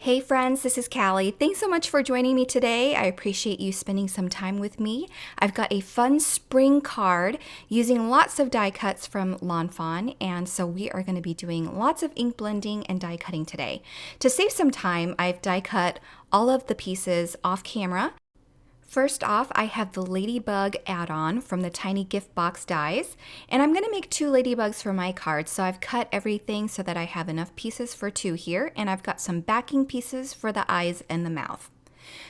Hey friends, this is Callie. Thanks so much for joining me today. I appreciate you spending some time with me. I've got a fun spring card using lots of die cuts from Lawnfawn, and so we are going to be doing lots of ink blending and die cutting today. To save some time, I've die cut all of the pieces off camera. First off, I have the Ladybug add-on from the Tiny Gift Box dies, and I'm going to make 2 ladybugs for my card, so I've cut everything so that I have enough pieces for 2 here, and I've got some backing pieces for the eyes and the mouth.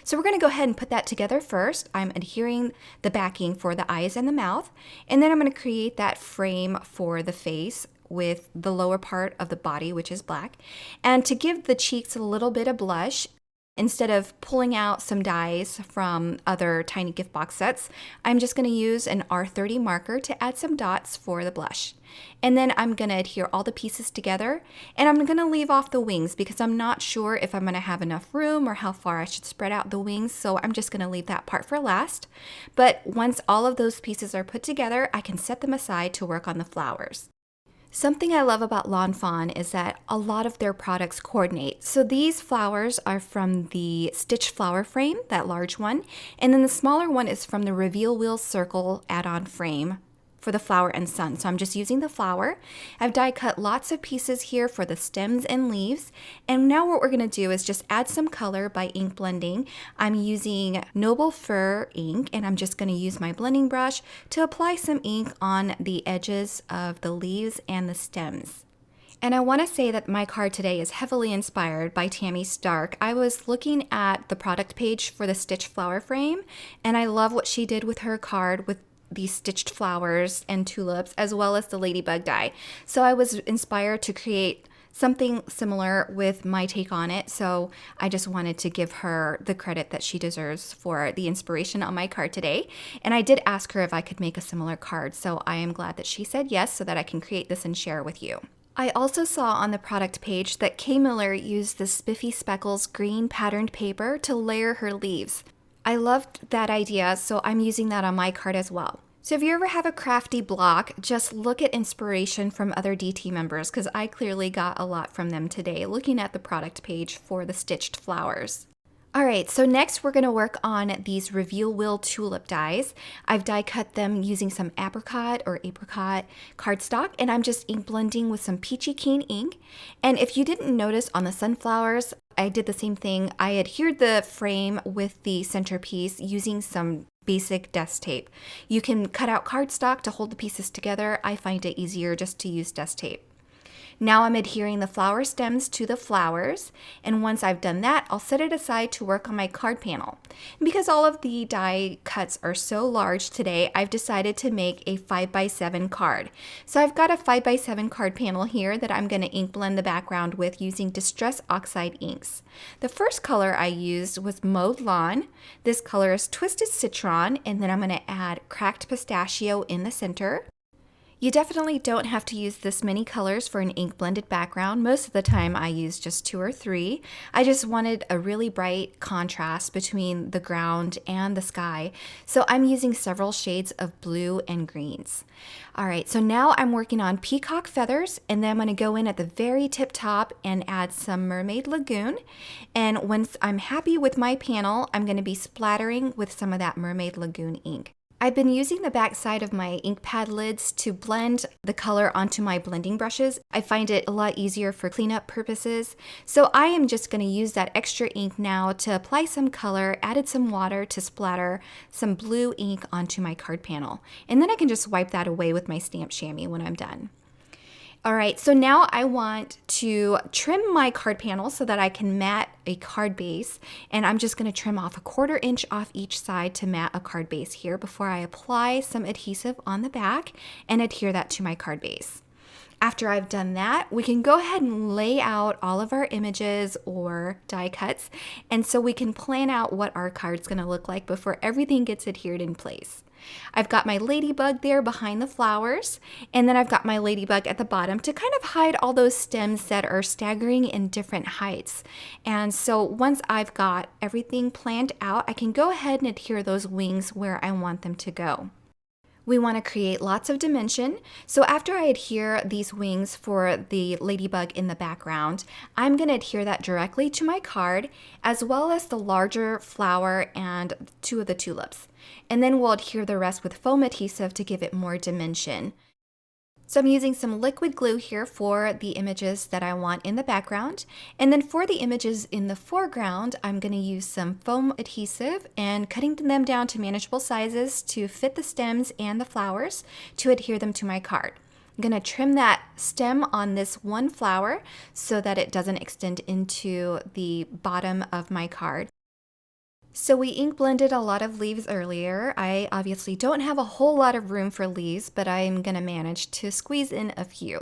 So we're going to go ahead and put that together first. I'm adhering the backing for the eyes and the mouth, and then I'm going to create that frame for the face with the lower part of the body, which is black. And to give the cheeks a little bit of blush, instead of pulling out some dies from other Tiny Gift Box sets, I'm just going to use an R30 marker to add some dots for the blush. And then I'm going to adhere all the pieces together, and I'm going to leave off the wings because I'm not sure if I'm going to have enough room or how far I should spread out the wings, so I'm just going to leave that part for last. But once all of those pieces are put together, I can set them aside to work on the flowers. Something I love about Lawnfawn is that a lot of their products coordinate. So these flowers are from the stitched flower frame, that large one, and then the smaller one is from the Reveal Wheel Circle add-on frame for the flower and sun. So I'm just using the flower. I've die cut lots of pieces here for the stems and leaves. And now what we're gonna do is just add some color by ink blending. I'm using Noble Fur ink, and I'm just gonna use my blending brush to apply some ink on the edges of the leaves and the stems. And I want to say that my card today is heavily inspired by Tammy Stark. I was looking at the product page for the stitched flower frame, and I love what she did with her card with these stitched flowers and tulips, as well as the ladybug die. So I was inspired to create something similar with my take on it. So I just wanted to give her the credit that she deserves for the inspiration on my card today. And I did ask her if I could make a similar card. So I am glad that she said yes, so that I can create this and share with you. I also saw on the product page that Kay Miller used the Spiffy Speckles green patterned paper to layer her leaves. I loved that idea, so I'm using that on my card as well. So if you ever have a crafty block, just look at inspiration from other DT members, because I clearly got a lot from them today looking at the product page for the stitched flowers. All right, so next we're going to work on these Reveal Wheel Tulip dies. I've die cut them using some apricot cardstock, and I'm just ink blending with some Peachy Keen ink. And if you didn't notice on the sunflowers, I did the same thing. I adhered the frame with the centerpiece using some basic desk tape. You can cut out cardstock to hold the pieces together. I find it easier just to use desk tape. Now I'm adhering the flower stems to the flowers, and once I've done that, I'll set it aside to work on my card panel. And because all of the die cuts are so large today, I've decided to make a 5x7 card. So I've got a 5x7 card panel here that I'm going to ink blend the background with using Distress Oxide inks. The first color I used was Mowed Lawn. This color is Twisted Citron, and then I'm going to add Cracked Pistachio in the center. You definitely don't have to use this many colors for an ink blended background. Most of the time I use just 2 or 3. I just wanted a really bright contrast between the ground and the sky, so I'm using several shades of blue and greens. All right, so now I'm working on peacock feathers, and then I'm going to go in at the very tip top and add some Mermaid Lagoon. And once I'm happy with my panel, I'm going to be splattering with some of that Mermaid Lagoon ink. I've been using the back side of my ink pad lids to blend the color onto my blending brushes. I find it a lot easier for cleanup purposes. So I am just going to use that extra ink now to apply some color, added some water to splatter some blue ink onto my card panel. And then I can just wipe that away with my stamp Shammy when I'm done. All right, so now I want to trim my card panel so that I can mat a card base, and I'm just going to trim off 1/4 inch off each side to mat a card base here before I apply some adhesive on the back and adhere that to my card base. After I've done that, we can go ahead and lay out all of our images or die cuts, and so we can plan out what our card's going to look like before everything gets adhered in place. I've got my ladybug there behind the flowers, and then I've got my ladybug at the bottom to kind of hide all those stems that are staggering in different heights. And so once I've got everything planned out, I can go ahead and adhere those wings where I want them to go. We want to create lots of dimension. So after I adhere these wings for the ladybug in the background, I'm going to adhere that directly to my card, as well as the larger flower and 2 of the tulips. And then we'll adhere the rest with foam adhesive to give it more dimension. So I'm using some liquid glue here for the images that I want in the background. And then for the images in the foreground, I'm going to use some foam adhesive and cutting them down to manageable sizes to fit the stems and the flowers to adhere them to my card. I'm going to trim that stem on this one flower so that it doesn't extend into the bottom of my card. So we ink blended a lot of leaves earlier. I obviously don't have a whole lot of room for leaves, but I'm going to manage to squeeze in a few.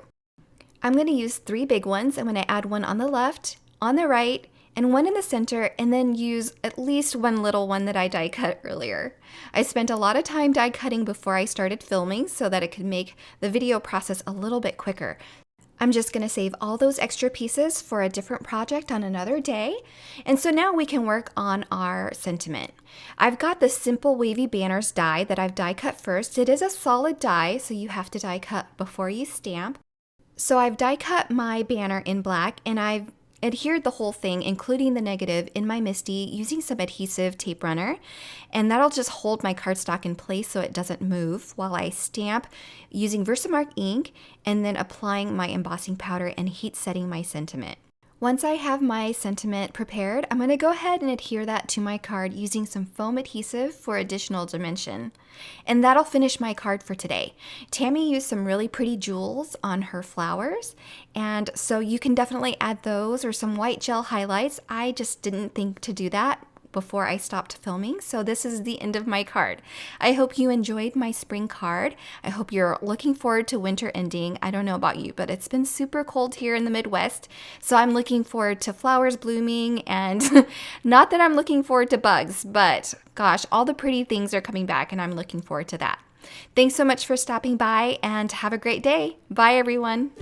I'm going to use 3 big ones. I'm going to add one on the left, on the right, and one in the center, and then use at least one little one that I die cut earlier. I spent a lot of time die cutting before I started filming so that it could make the video process a little bit quicker. I'm just going to save all those extra pieces for a different project on another day. And so now we can work on our sentiment. I've got the simple wavy banners die that I've die cut first. It is a solid die, so you have to die cut before you stamp. So I've die cut my banner in black, and I've adhered the whole thing, including the negative, in my MISTI using some adhesive tape runner, and that'll just hold my cardstock in place so it doesn't move while I stamp using Versamark ink and then applying my embossing powder and heat setting my sentiment. Once I have my sentiment prepared, I'm going to go ahead and adhere that to my card using some foam adhesive for additional dimension. And that'll finish my card for today. Tammy used some really pretty jewels on her flowers, and so you can definitely add those or some white gel highlights. I just didn't think to do that before I stopped filming, so this is the end of my card. I hope you enjoyed my spring card. I hope you're looking forward to winter ending. I don't know about you, but it's been super cold here in the Midwest, so I'm looking forward to flowers blooming, and not that I'm looking forward to bugs, but gosh, all the pretty things are coming back, and I'm looking forward to that. Thanks so much for stopping by, and have a great day. Bye, everyone.